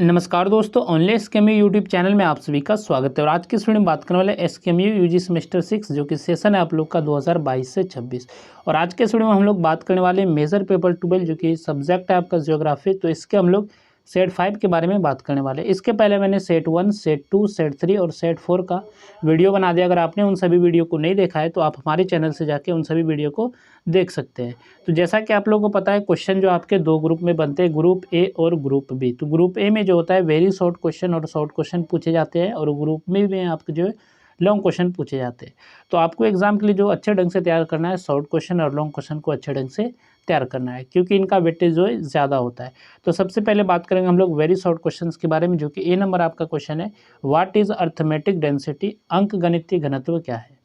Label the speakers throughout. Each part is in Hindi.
Speaker 1: नमस्कार दोस्तों, ऑनलाइन एसकेएमयू यूट्यूब चैनल में आप सभी का स्वागत है। और आज की इस वीडियो में बात करने वाले एसकेएमयू यूजी सेमेस्टर 6 जो कि सेशन है आप लोग का 2022 से 26। और आज के इस वीडियो में हम लोग बात करने वाले मेजर पेपर 12 जो कि सब्जेक्ट है आपका ज्योग्राफी। तो इसके हम लोग सेट 5 के बारे में बात करने वाले। इसके पहले मैंने सेट 1, सेट 2, सेट 3 और सेट 4 का वीडियो बना दिया। अगर आपने उन सभी वीडियो को नहीं देखा है तो आप हमारे चैनल से जाके उन सभी वीडियो को देख सकते हैं। तो जैसा कि आप लोगों को पता है, क्वेश्चन जो आपके दो ग्रुप में बनते हैं, ग्रुप ए और ग्रुप बी। तो ग्रुप ए में जो होता है वेरी शॉर्ट क्वेश्चन और शॉर्ट क्वेश्चन पूछे जाते हैं, और ग्रुप में आपके जो है लॉन्ग क्वेश्चन पूछे जाते हैं। तो आपको एग्जाम के लिए जो अच्छे ढंग से तैयार करना है, शॉर्ट क्वेश्चन और लॉन्ग क्वेश्चन को अच्छे ढंग से तैयार करना है, क्योंकि इनका वेटेज जो है ज़्यादा होता है। तो सबसे पहले बात करेंगे हम लोग वेरी शॉर्ट क्वेश्चंस के बारे में, जो कि ए नंबर आपका क्वेश्चन है, व्हाट इज अर्थमेटिक डेंसिटी? अंक गणितीय घनत्व क्या है?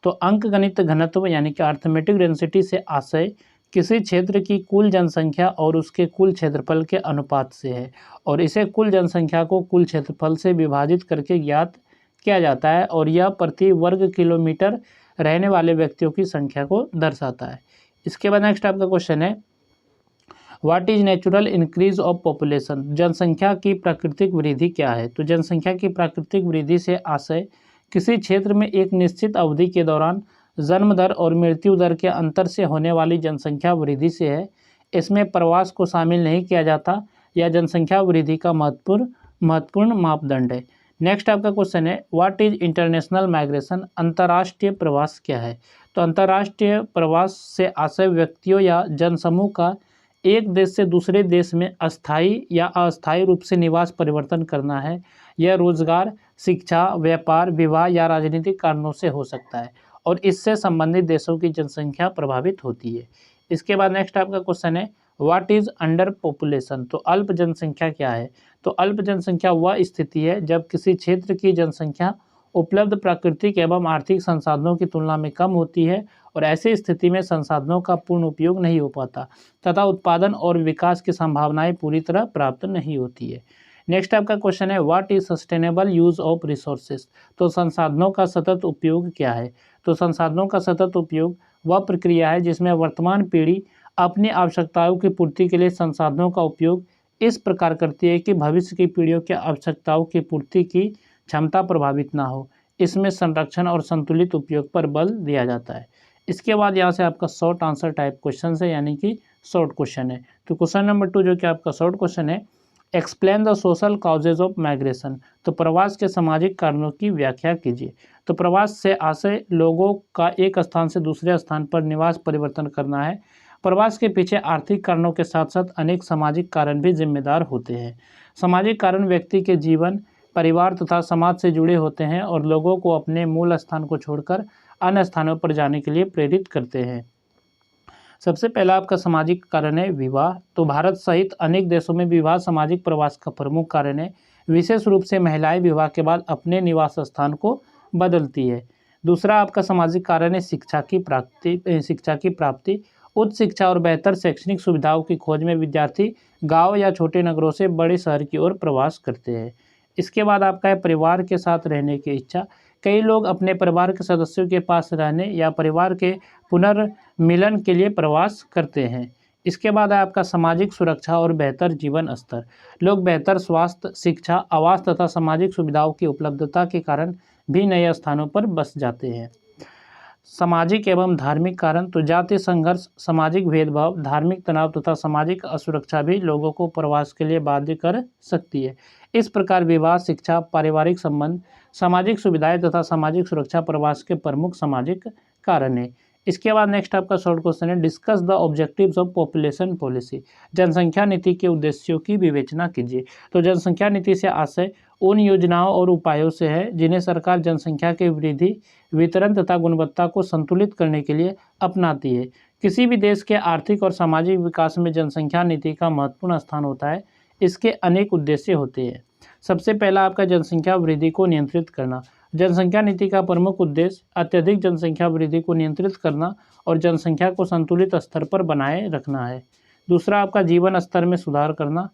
Speaker 1: तो अंक गणित घनत्व यानी कि अर्थमेटिक डेंसिटी से आशय किसी क्षेत्र की कुल जनसंख्या और उसके कुल क्षेत्रफल के अनुपात से है, और इसे कुल जनसंख्या को कुल क्षेत्रफल से विभाजित करके ज्ञात किया जाता है, और यह प्रति वर्ग किलोमीटर रहने वाले व्यक्तियों की संख्या को दर्शाता है। इसके बाद नेक्स्ट आपका क्वेश्चन है, what is natural increase of population? जनसंख्या की प्राकृतिक वृद्धि क्या है? तो जनसंख्या की प्राकृतिक वृद्धि से आशय किसी क्षेत्र में एक निश्चित अवधि के दौरान जन्म दर और मृत्यु दर के अंतर से होने वाली जनसंख्या वृद्धि से है। इसमें प्रवास को शामिल नहीं किया जाता। यह जनसंख्या वृद्धि का महत्वपूर्ण मापदंड है। नेक्स्ट आपका क्वेश्चन है, व्हाट इज इंटरनेशनल माइग्रेशन? अंतर्राष्ट्रीय प्रवास क्या है? तो अंतर्राष्ट्रीय प्रवास से आशय व्यक्तियों या जनसमूह का एक देश से दूसरे देश में अस्थायी या अस्थायी रूप से निवास परिवर्तन करना है। यह रोजगार, शिक्षा, व्यापार, विवाह या राजनीतिक कारणों से हो सकता है, और इससे संबंधित देशों की जनसंख्या प्रभावित होती है। इसके बाद नेक्स्ट आपका क्वेश्चन है, व्हाट इज अंडर पॉपुलेशन? तो अल्प जनसंख्या क्या है? तो अल्प जनसंख्या वह स्थिति है जब किसी क्षेत्र की जनसंख्या उपलब्ध प्राकृतिक एवं आर्थिक संसाधनों की तुलना में कम होती है, और ऐसी स्थिति में संसाधनों का पूर्ण उपयोग नहीं हो पाता तथा उत्पादन और विकास की संभावनाएं पूरी तरह प्राप्त नहीं होती है। नेक्स्ट आपका क्वेश्चन है, what is sustainable use of resources? तो संसाधनों का सतत उपयोग क्या है? तो संसाधनों का सतत उपयोग वह प्रक्रिया है जिसमें वर्तमान पीढ़ी अपनी आवश्यकताओं की पूर्ति के लिए संसाधनों का उपयोग इस प्रकार करती है कि भविष्य की पीढ़ियों की आवश्यकताओं की पूर्ति की क्षमता प्रभावित ना हो। इसमें संरक्षण और संतुलित उपयोग पर बल दिया जाता है। इसके बाद यहाँ से आपका शॉर्ट आंसर टाइप क्वेश्चन है, यानी कि शॉर्ट क्वेश्चन है। तो क्वेश्चन नंबर 2 जो कि आपका शॉर्ट क्वेश्चन है, explain the social causes of migration? तो प्रवास के सामाजिक कारणों की व्याख्या कीजिए। तो प्रवास से आशय लोगों का एक स्थान से दूसरे स्थान पर निवास परिवर्तन करना है। प्रवास के पीछे आर्थिक कारणों के साथ साथ अनेक सामाजिक कारण भी जिम्मेदार होते हैं। सामाजिक कारण व्यक्ति के जीवन, परिवार तथा समाज से जुड़े होते हैं, और लोगों को अपने मूल स्थान को छोड़कर अन्य स्थानों पर जाने के लिए प्रेरित करते हैं। सबसे पहला आपका सामाजिक कारण है विवाह। तो भारत सहित अनेक देशों में विवाह सामाजिक प्रवास का प्रमुख कारण है। विशेष रूप से महिलाएं विवाह के बाद अपने निवास स्थान को बदलती है। दूसरा आपका सामाजिक कारण है शिक्षा की प्राप्ति। उच्च शिक्षा और बेहतर शैक्षणिक सुविधाओं की खोज में विद्यार्थी गांव या छोटे नगरों से बड़े शहर की ओर प्रवास करते हैं। इसके बाद आपका है परिवार के साथ रहने की इच्छा। कई लोग अपने परिवार के सदस्यों के पास रहने या परिवार के पुनर्मिलन के लिए प्रवास करते हैं। इसके बाद है आपका सामाजिक सुरक्षा और बेहतर जीवन स्तर। लोग बेहतर स्वास्थ्य, शिक्षा, आवास तथा सामाजिक सुविधाओं की उपलब्धता के कारण भी नए स्थानों पर बस जाते हैं। सामाजिक एवं धार्मिक कारण, तो जातीय संघर्ष, सामाजिक भेदभाव, धार्मिक तनाव तथा सामाजिक असुरक्षा भी लोगों को प्रवास के लिए बाध्य कर सकती है। इस प्रकार विवाह, शिक्षा, पारिवारिक संबंध, सामाजिक सुविधाएं तथा सामाजिक सुरक्षा प्रवास के प्रमुख सामाजिक कारण है। इसके बाद नेक्स्ट आपका शॉर्ट क्वेश्चन है, discuss the objectives of population policy? जनसंख्या नीति के उद्देश्यों की विवेचना कीजिए। तो जनसंख्या नीति से आशय उन योजनाओं और उपायों से है जिन्हें सरकार जनसंख्या की वृद्धि, वितरण तथा गुणवत्ता को संतुलित करने के लिए अपनाती है। किसी भी देश के आर्थिक और सामाजिक विकास में जनसंख्या नीति का महत्वपूर्ण स्थान होता है। इसके अनेक उद्देश्य होते हैं। सबसे पहला आपका जनसंख्या वृद्धि को नियंत्रित करना। जनसंख्या नीति का प्रमुख उद्देश्य अत्यधिक जनसंख्या वृद्धि को नियंत्रित करना और जनसंख्या को संतुलित स्तर पर बनाए रखना है। दूसरा आपका जीवन स्तर में सुधार करना।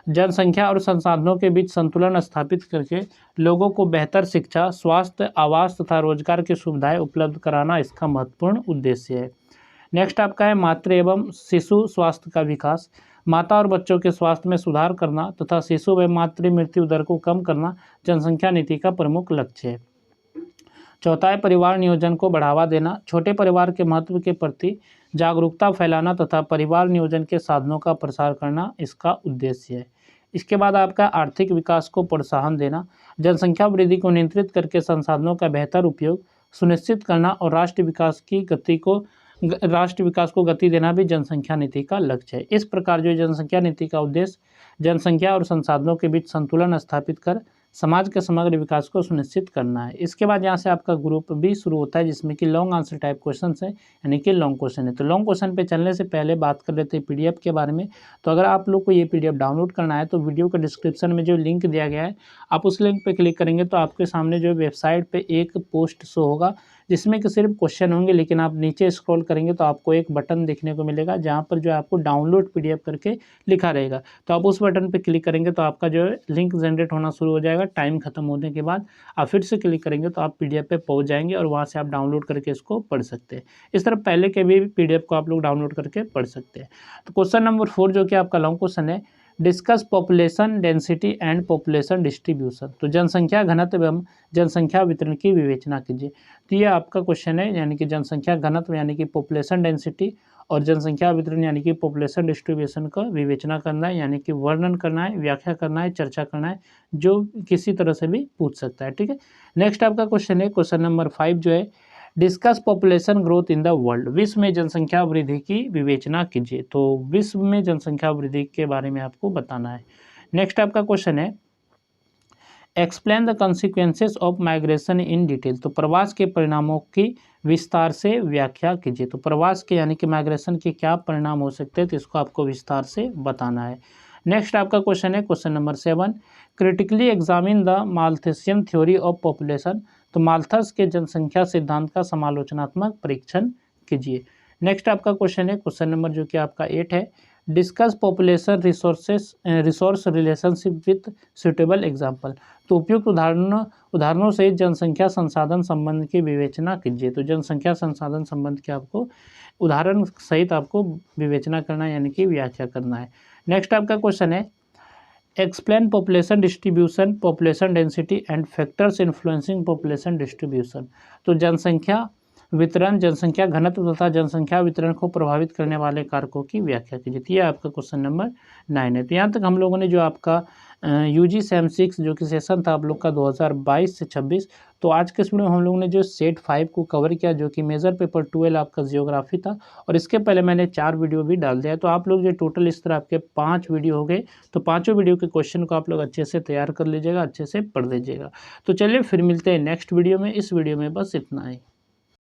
Speaker 1: जनसंख्या और संसाधनों के बीच संतुलन स्थापित करके लोगों को बेहतर शिक्षा, स्वास्थ्य, आवास तथा रोजगार की सुविधाएं उपलब्ध कराना इसका महत्वपूर्ण उद्देश्य है। नेक्स्ट आपका है मातृ एवं शिशु स्वास्थ्य का विकास। माता और बच्चों के स्वास्थ्य में सुधार करना तथा शिशु व मातृ मृत्यु दर को कम करना जनसंख्या नीति का प्रमुख लक्ष्य है। चौथा है परिवार नियोजन को बढ़ावा देना, छोटे परिवार के महत्व के प्रति जागरूकता फैलाना तथा परिवार नियोजन के साधनों का प्रसार करना इसका उद्देश्य है। इसके बाद आपका आर्थिक विकास को प्रोत्साहन देना, जनसंख्या वृद्धि को नियंत्रित करके संसाधनों का बेहतर उपयोग सुनिश्चित करना और राष्ट्र विकास को गति देना भी जनसंख्या नीति का लक्ष्य है। इस प्रकार जो जनसंख्या नीति का उद्देश्य जनसंख्या और संसाधनों के बीच संतुलन स्थापित कर समाज के समग्र विकास को सुनिश्चित करना है। इसके बाद यहाँ से आपका ग्रुप बी शुरू होता है जिसमें कि लॉन्ग आंसर टाइप क्वेश्चन है, यानी कि लॉन्ग क्वेश्चन है। तो लॉन्ग क्वेश्चन पे चलने से पहले बात कर लेते हैं पीडीएफ के बारे में। तो अगर आप लोग को ये पीडीएफ डाउनलोड करना है तो वीडियो के डिस्क्रिप्शन में जो लिंक दिया गया है आप उस लिंक पर क्लिक करेंगे तो आपके सामने जो वेबसाइट पर एक पोस्ट शो होगा जिसमें कि सिर्फ क्वेश्चन होंगे, लेकिन आप नीचे स्क्रॉल करेंगे तो आपको एक बटन देखने को मिलेगा जहाँ पर जो आपको डाउनलोड पीडीएफ करके लिखा रहेगा। तो आप उस बटन पे क्लिक करेंगे तो आपका जो है लिंक जनरेट होना शुरू हो जाएगा। टाइम खत्म होने के बाद आप फिर से क्लिक करेंगे तो आप पीडीएफ पे पहुँच जाएंगे और वहाँ से आप डाउनलोड करके इसको पढ़ सकते हैं। इस तरह पहले के भी पीडीएफ को आप लोग डाउनलोड करके पढ़ सकते हैं। तो क्वेश्चन नंबर 4 जो कि आपका लॉन्ग क्वेश्चन है, discuss population density and population distribution. तो जनसंख्या घनत्व एवं जनसंख्या वितरण की विवेचना कीजिए। तो ये आपका क्वेश्चन है, यानी कि जनसंख्या घनत्व यानी कि पॉपुलेशन डेंसिटी और जनसंख्या वितरण यानी कि पॉपुलेशन डिस्ट्रीब्यूशन का विवेचना करना है, यानी कि वर्णन करना है, व्याख्या करना है, चर्चा करना है, जो किसी तरह से भी पूछ सकता है। ठीक है, नेक्स्ट आपका क्वेश्चन है क्वेश्चन नंबर 5 जो है discuss population growth in the world. विश्व में जनसंख्या वृद्धि की विवेचना कीजिए। तो विश्व में जनसंख्या वृद्धि के बारे में आपको बताना है। नेक्स्ट आपका क्वेश्चन है explain the consequences of migration in detail. तो प्रवास के परिणामों की विस्तार से व्याख्या कीजिए। तो प्रवास के यानी कि माइग्रेशन के क्या परिणाम हो सकते हैं तो इसको आपको विस्तार से बताना है। नेक्स्ट आपका क्वेश्चन है question number 7 critically examine the Malthusian theory of population. तो माल्थस के जनसंख्या सिद्धांत का समालोचनात्मक परीक्षण कीजिए। नेक्स्ट आपका क्वेश्चन है क्वेश्चन नंबर जो कि आपका 8 है discuss population resource relationship with suitable example. तो उपयुक्त उदाहरणों से जनसंख्या संसाधन संबंध की विवेचना कीजिए। तो जनसंख्या संसाधन संबंध के आपको उदाहरण सहित आपको विवेचना करना है, यानी कि व्याख्या करना है। नेक्स्ट आपका क्वेश्चन है explain population distribution, population density and factors influencing population distribution. तो जनसंख्या वितरण, जनसंख्या घनत्व तथा जनसंख्या वितरण को प्रभावित करने वाले कारकों की व्याख्या कीजिए। यह आपका क्वेश्चन नंबर 9 है। तो यहाँ तक हम लोगों ने जो आपका यूजी सेम 6 जो कि सेशन था आप लोग का 2022 से 26, तो आज के इस वीडियो में हम लोगों ने जो सेट 5 को कवर किया जो कि मेजर पेपर 12 आपका जियोग्राफी था, और इसके पहले मैंने 4 वीडियो भी डाल दिया है। तो आप लोग जो टोटल इस तरह आपके 5 वीडियो हो गए, तो पाँचों वीडियो के क्वेश्चन को आप लोग अच्छे से तैयार कर लीजिएगा, अच्छे से पढ़ लीजिएगा। तो चलिए फिर मिलते हैं नेक्स्ट वीडियो में। इस वीडियो में बस इतना ही।